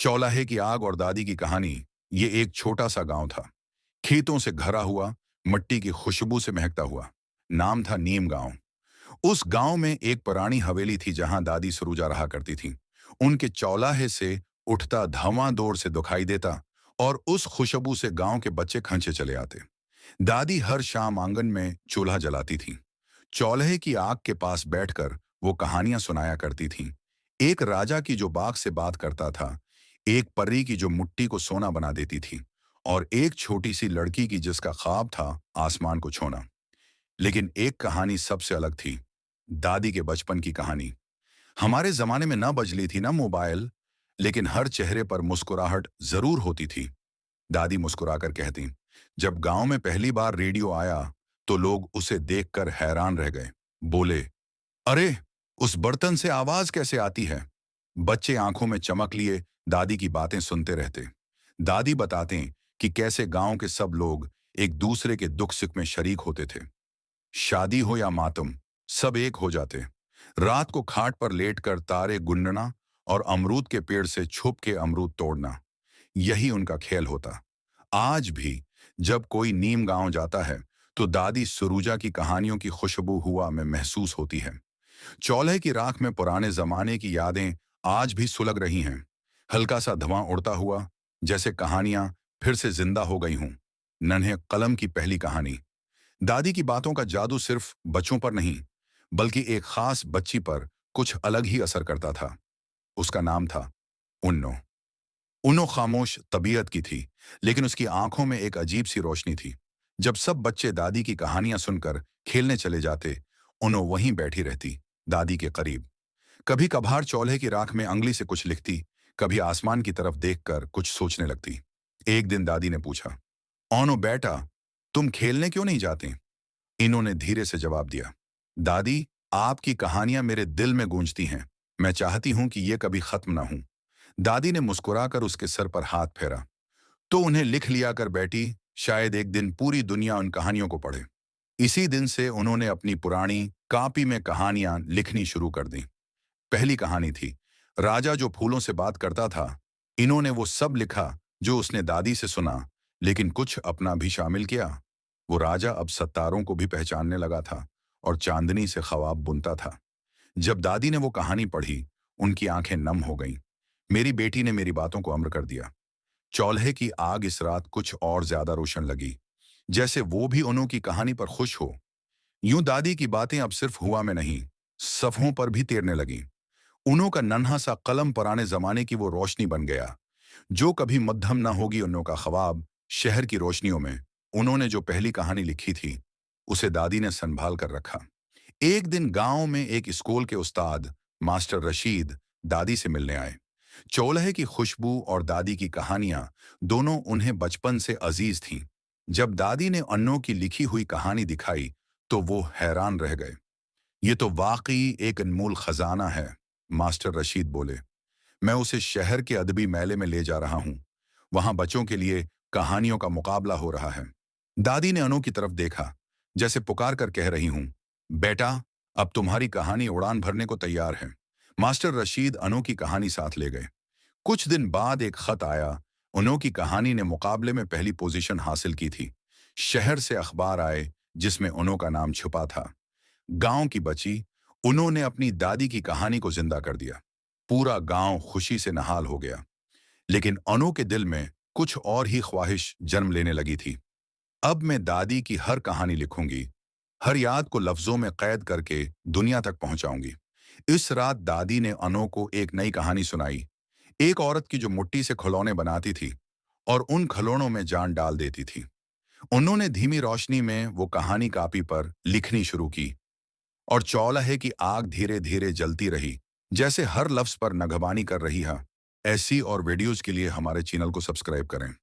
चौलाहे की आग और दादी की कहानी। ये एक छोटा सा गांव था, खेतों से घरा हुआ, मिट्टी की खुशबू से महकता हुआ। नाम था नीम गांव। उस गांव में एक पुरानी हवेली थी जहां दादी सुरुजा रहा करती थी। उनके चौलाहे से उठता धुआं दूर से दिखाई देता और उस खुशबू से गांव के बच्चे खंचे चले आते। दादी हर शाम आंगन में चूल्हा जलाती थी। चौल्हे की आग के पास बैठकर वो कहानियां सुनाया करती थीं। एक राजा की जो बाघ से बात करता था, एक परी की जो मिट्टी को सोना बना देती थी, और एक छोटी सी लड़की की जिसका ख्वाब था आसमान को छूना। लेकिन एक कहानी सबसे अलग थी, दादी के बचपन की कहानी। हमारे जमाने में ना बजली थी ना मोबाइल, लेकिन हर चेहरे पर मुस्कुराहट जरूर होती थी। दादी मुस्कुराकर कहती, जब गांव में पहली बार रेडियो आया तो लोग उसे देखकर हैरान रह गए। बोले, अरे, उस बर्तन से आवाज कैसे आती है? बच्चे आंखों में चमक लिए दादी की बातें सुनते रहते। दादी बताते कि कैसे गांव के सब लोग एक दूसरे के दुख सुख में शरीक होते थे। शादी हो या मातम, सब एक हो जाते। रात को खाट पर लेटकर तारे गुनना और अमरूद के पेड़ से छुप के अमरूद तोड़ना, यही उनका खेल होता। आज भी जब कोई नीम गांव जाता है तो दादी सुरुजा की कहानियों की खुशबू हुआ में महसूस होती है। चौल्हे की राख में पुराने जमाने की यादें आज भी सुलग रही हैं। हल्का सा धुआं उड़ता हुआ, जैसे कहानियां फिर से जिंदा हो गई हों। नन्हे कलम की पहली कहानी। दादी की बातों का जादू सिर्फ बच्चों पर नहीं, बल्कि एक खास बच्ची पर कुछ अलग ही असर करता था। उसका नाम था उन्नो। उन्नो खामोश तबीयत की थी, लेकिन उसकी आंखों में एक अजीब सी रोशनी थी। जब सब बच्चे दादी की कहानियां सुनकर खेलने चले जाते, उन्नो वहीं बैठी रहती, दादी के करीब। कभी कभार चौल्हे की राख में अंगली से कुछ लिखती, कभी आसमान की तरफ देखकर कुछ सोचने लगती। एक दिन दादी ने पूछा, ओनो बेटा, तुम खेलने क्यों नहीं जाते? इन्होंने धीरे से जवाब दिया, दादी, आपकी कहानियां मेरे दिल में गूंजती हैं। मैं चाहती हूं कि ये कभी खत्म ना हो। दादी ने मुस्कुराकर उसके सर पर हाथ फेरा। तो उन्हें लिख लिया कर बेटी, शायद एक दिन पूरी दुनिया उन कहानियों को पढ़े। इसी दिन से उन्होंने अपनी पुरानी कॉपी में कहानियां लिखनी शुरू कर दी। पहली कहानी थी राजा जो फूलों से बात करता था। इन्होंने वो सब लिखा जो उसने दादी से सुना, लेकिन कुछ अपना भी शामिल किया। वो राजा अब सितारों को भी पहचानने लगा था और चांदनी से ख्वाब बुनता था। जब दादी ने वो कहानी पढ़ी, उनकी आंखें नम हो गईं। मेरी बेटी ने मेरी बातों को अम्र कर दिया। चौल्हे की आग इस रात कुछ और ज्यादा रोशन लगी, जैसे वो भी उन्हों की कहानी पर खुश हो। यूं दादी की बातें अब सिर्फ हुआ में नहीं, सफ़ों पर भी तैरने लगी। उन्हों का नन्हा सा कलम पुराने जमाने की वो रोशनी बन गया। जो कभी मध्यम न होगी उन्हों का ख्वाब, शहर की रोशनियों में उन्होंने जो पहली कहानी लिखी थी, उसे दादी ने संभाल कर रखा। एक दिन गांव में एक स्कूल के उस्ताद मास्टर रशीद दादी से मिलने आए। चौल्हे की खुशबू और दादी की कहानियां दोनों उन्हें बचपन से अजीज थीं। जब दादी ने अन्नों की लिखी हुई कहानी दिखाई तो वो हैरान रह गए। ये तो वाकई एक अनमोल खजाना है, मास्टर रशीद बोले। मैं उसे शहर के अदबी मेले में ले जा रहा हूं। वहां बच्चों के लिए कहानियों का मुकाबला हो रहा है। दादी ने अनु की तरफ देखा, जैसे पुकार कर कह रही हूं, बेटा, अब तुम्हारी कहानी उड़ान भरने को तैयार है। मास्टर रशीद अनु की कहानी साथ ले गए। कुछ दिन बाद एक खत आया। अनु की कहानी ने मुकाबले में पहली पोजीशन हासिल की थी। शहर से अखबार आए जिसमें अनु का नाम छुपा था। गांव की बची, उन्होंने अपनी दादी की कहानी को जिंदा कर दिया। पूरा गांव खुशी से नहाल हो गया। लेकिन अनु के दिल में कुछ और ही ख्वाहिश जन्म लेने लगी थी। अब मैं दादी की हर कहानी लिखूंगी, हर याद को लफ्जों में कैद करके दुनिया तक पहुंचाऊंगी। इस रात दादी ने अनु को एक नई कहानी सुनाई। एक औरत की जो मिट्टी से खिलौने बनाती थी और उन खिलौनों में जान डाल देती थी। उन्होंने धीमी रोशनी में वो कहानी कापी पर लिखनी शुरू की, और चौल्हे की आग धीरे धीरे जलती रही, जैसे हर लफ्ज पर नगबानी कर रही है। ऐसी और वीडियोस के लिए हमारे चैनल को सब्सक्राइब करें।